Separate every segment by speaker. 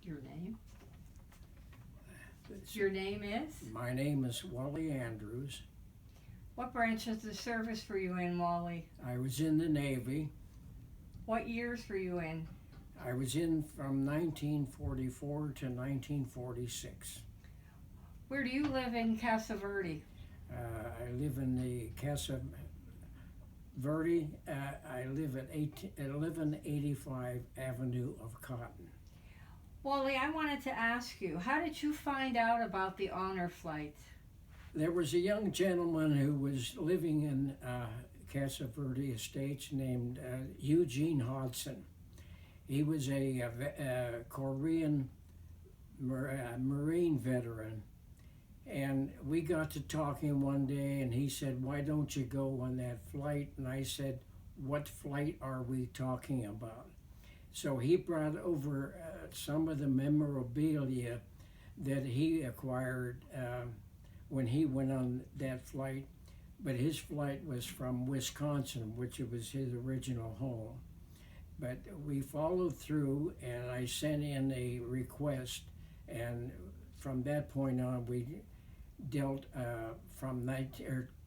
Speaker 1: Your name? Your name is?
Speaker 2: My name is Wally Andrews.
Speaker 1: What branch of the service were you in, Wally?
Speaker 2: I was in the Navy.
Speaker 1: What years were you in?
Speaker 2: I was in from 1944 to 1946.
Speaker 1: Where do you live in Casa Verde?
Speaker 2: I live in the Casa Verde. I live at 1185 Avenue of Cotton.
Speaker 1: Wally, I wanted to ask you, how did you find out about the honor flight?
Speaker 2: There was a young gentleman who was living in Casa Verde Estates named Eugene Hodson. He was a Korean Marine veteran. And we got to talking one day, and he said, "Why don't you go on that flight?" And I said, "What flight are we talking about?" So he brought over some of the memorabilia that he acquired when he went on that flight. But his flight was from Wisconsin, which was his original home. But we followed through, and I sent in a request, and from that point on, we dealt from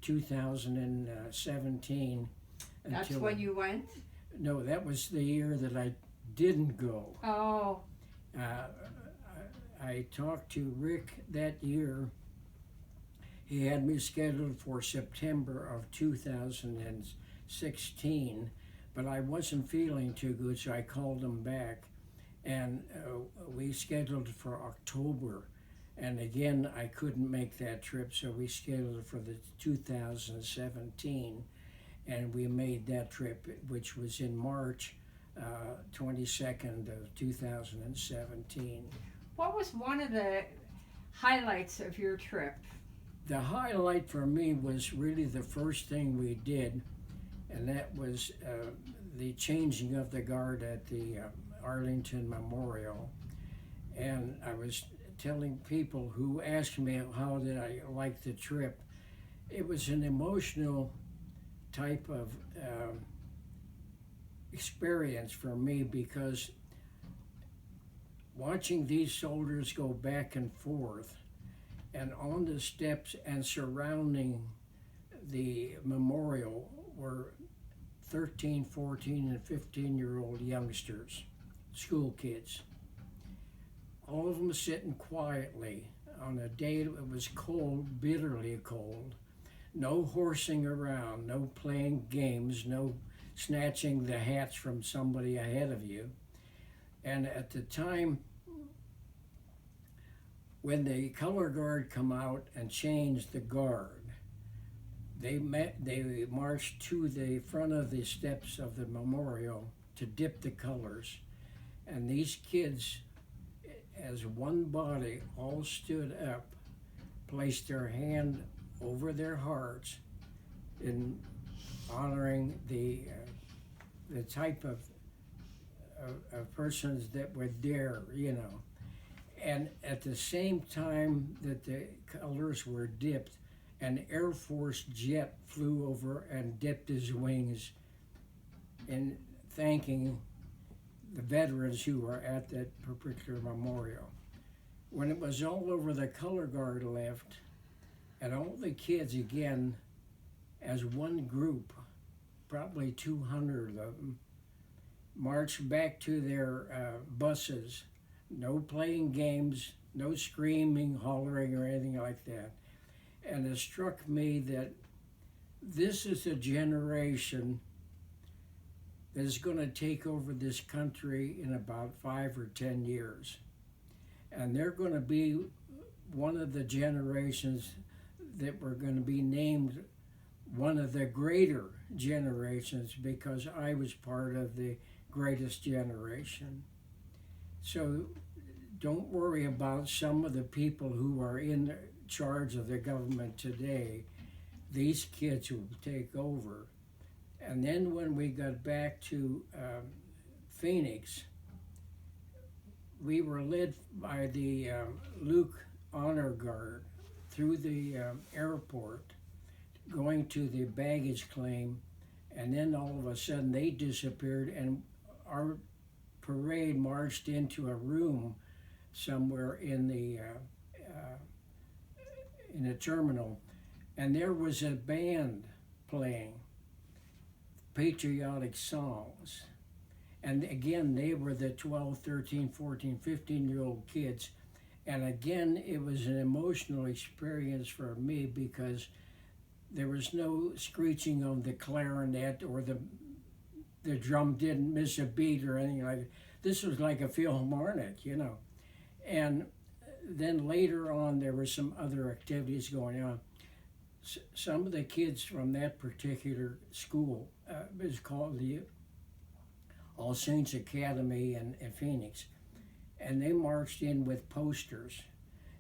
Speaker 2: 2017 until...
Speaker 1: That's when you went?
Speaker 2: No, that was the year that I didn't go.
Speaker 1: Oh.
Speaker 2: I talked to Rick that year. He had me scheduled for September of 2016, but I wasn't feeling too good, so I called him back, and we scheduled for October. And again, I couldn't make that trip, so we scheduled it for the 2017, and we made that trip, which was in March 22nd of 2017.
Speaker 1: What was one of the highlights of your trip?
Speaker 2: The highlight for me was really the first thing we did, and that was the changing of the guard at the Arlington Memorial. And I was telling people who asked me how did I like the trip, it was an emotional type of experience for me, because watching these soldiers go back and forth and on the steps and surrounding the memorial were 13, 14, and 15-year-old youngsters, school kids. All of them sitting quietly on a day that was cold, bitterly cold. No horsing around, no playing games, no snatching the hats from somebody ahead of you. And at the time when the color guard come out and changed the guard, they marched to the front of the steps of the memorial to dip the colors. And these kids, as one body, all stood up, placed their hand over their hearts in honoring the type of persons that were there, you know. And at the same time that the colors were dipped, an Air Force jet flew over and dipped his wings in thanking the veterans who were at that particular memorial. When it was all over, the color guard left, and all the kids, again, as one group, probably 200 of them, marched back to their buses. No playing games, no screaming, hollering, or anything like that. And it struck me that this is a generation that is going to take over this country in about 5 or 10 years. And they're going to be one of the generations that were going to be named one of the greater generations, because I was part of the greatest generation. So don't worry about some of the people who are in charge of the government today. These kids will take over. And then when we got back to Phoenix, we were led by the Luke Honor Guard through the airport, going to the baggage claim, and then all of a sudden they disappeared, and our parade marched into a room somewhere in the terminal, and there was a band playing patriotic songs. And again, they were the 12, 13, 14, 15-year-old kids. And again, it was an emotional experience for me because there was no screeching of the clarinet, or the drum didn't miss a beat or anything like that. This was like a Philharmonic, you know. And then later on, there were some other activities going on. Some of the kids from that particular school is called the All Saints Academy in Phoenix, and they marched in with posters,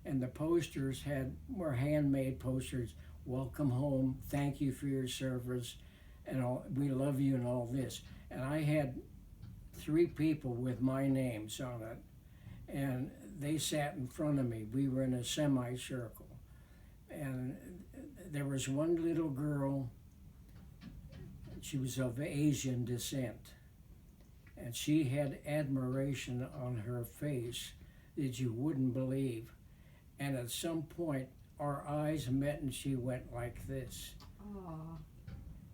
Speaker 2: and the posters were handmade posters. Welcome home, thank you for your service, and all, we love you, and all this. And I had 3 people with my names on it, and they sat in front of me. We were in a semicircle, and there was one little girl. She was of Asian descent, and she had admiration on her face that you wouldn't believe. And at some point, our eyes met, and she went like this.
Speaker 1: Oh.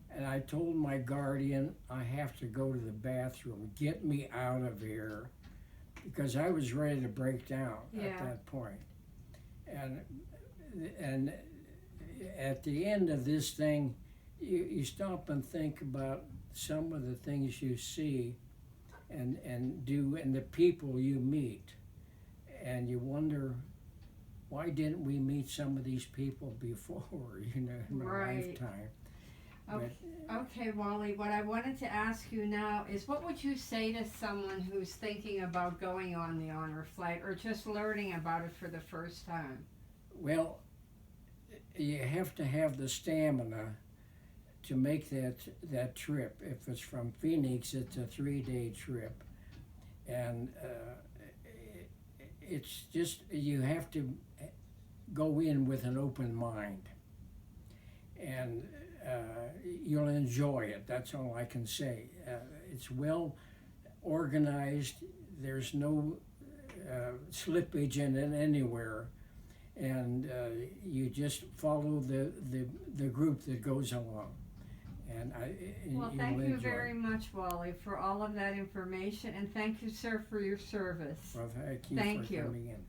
Speaker 2: And I told my guardian, I have to go to the bathroom. Get me out of here. Because I was ready to break down at that point. And at the end of this thing, you stop and think about some of the things you see and do, and the people you meet. And you wonder, why didn't we meet some of these people before, you know, in my lifetime?
Speaker 1: Okay, Wally, what I wanted to ask you now is, what would you say to someone who's thinking about going on the honor flight, or just learning about it for the first time?
Speaker 2: Well, you have to have the stamina to make that trip. If it's from Phoenix, it's a 3-day trip. And it's just, you have to go in with an open mind. And you'll enjoy it. That's all I can say. It's well organized. There's no slippage in it anywhere, and you just follow the group that goes along. And
Speaker 1: well, thank you very much, Wally, for all of that information, and thank you, sir, for your service.
Speaker 2: Well, thank you for coming in.